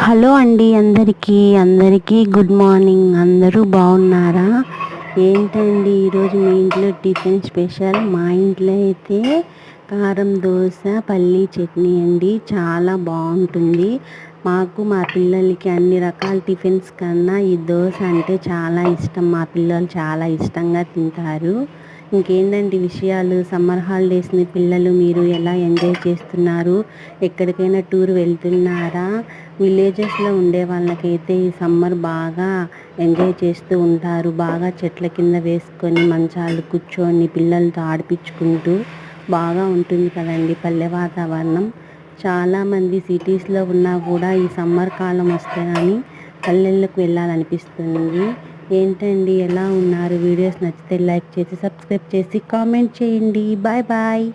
Hello అండి, అందరికీ good morning. అందరూ బాగున్నారా? ఏంటండి ఈరోజు మీ ఇంట్లో టిఫిన్ స్పెషల్? మా ఇంట్లో అయితే కారం దోశ పల్లీ చట్నీ అండి. చాలా బాగుంటుంది. మాకు మా పిల్లలకి అన్ని రకాల టిఫిన్స్ కన్నా ఈ దోశ అంటే చాలా ఇష్టం. మా పిల్లలు చాలా ఇష్టంగా తింటారు. ఇంకేంటండి విషయాలు? సమ్మర్ హాలిడేస్ని పిల్లలు మీరు ఎలా ఎంజాయ్ చేస్తున్నారు? ఎక్కడికైనా టూర్ వెళ్తున్నారా? విలేజెస్లో ఉండే వాళ్ళకైతే ఈ సమ్మర్ బాగా ఎంజాయ్ చేస్తూ ఉంటారు. బాగా చెట్ల కింద వేసుకొని మంచాలు కూర్చొని పిల్లలతో ఆడిపించుకుంటూ బాగా ఉంటుంది కదండి పల్లె వాతావరణం. చాలామంది సిటీస్లో ఉన్నా కూడా ఈ సమ్మర్ కాలం వస్తే కానీ పల్లెళ్ళకు వెళ్ళాలనిపిస్తుంది. ఏంటండి ఎలా ఉన్నారు? వీడియోస్ నచ్చితే లైక్ చేసి సబ్స్క్రైబ్ చేసి కామెంట్ చేయండి. Bye bye.